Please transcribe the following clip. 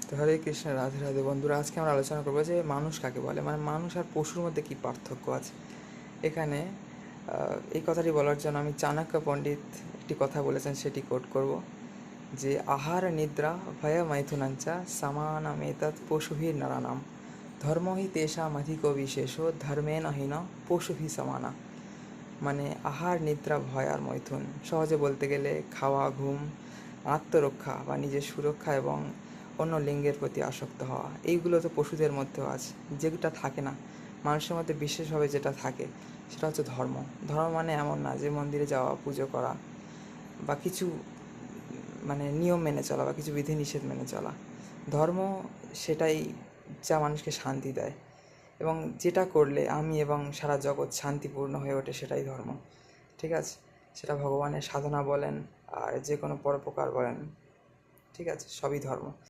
তো হরে কৃষ্ণ, রাধে রাধে বন্ধুরা। আজকে আমরা আলোচনা করবো যে মানুষ কাকে বলে, মানে মানুষ আর পশুর মধ্যে কী পার্থক্য আছে। এখানে এই কথাটি বলার জন্য আমি চাণক্য পণ্ডিত একটি কথা বলেছেন, সেটি কোট করব যে আহার নিদ্রা ভয় মৈথুনাঞ্চা সমানমেতৎ পশুভির নরানাম ধর্ম হি তেষামধিকো বিশেষ ধর্মেণ হীন পশুভি সমানা। মানে আহার নিদ্রা ভয় আর মৈথুন, সহজে বলতে গেলে খাওয়া, ঘুম, আত্মরক্ষা বা নিজের সুরক্ষা এবং অন্য লিঙ্গের প্রতি আসক্ত হওয়া, এইগুলো তো পশুদের মধ্যেও আছে। যেটা থাকে না মানুষের মধ্যে, বিশেষভাবে যেটা থাকে সেটা হচ্ছে ধর্ম। ধর্ম মানে এমন না যে মন্দিরে যাওয়া, পুজো করা বা কিছু মানে নিয়ম মেনে চলা বা কিছু বিধিনিষেধ মেনে চলা। ধর্ম সেটাই যা মানুষকে শান্তি দেয়, এবং যেটা করলে আমি এবং সারা জগৎ শান্তিপূর্ণ হয়ে ওঠে, সেটাই ধর্ম। ঠিক আছে, সেটা ভগবানের সাধনা বলেন আর যে কোনো পরোপকার বলেন, ঠিক আছে, সবই ধর্ম।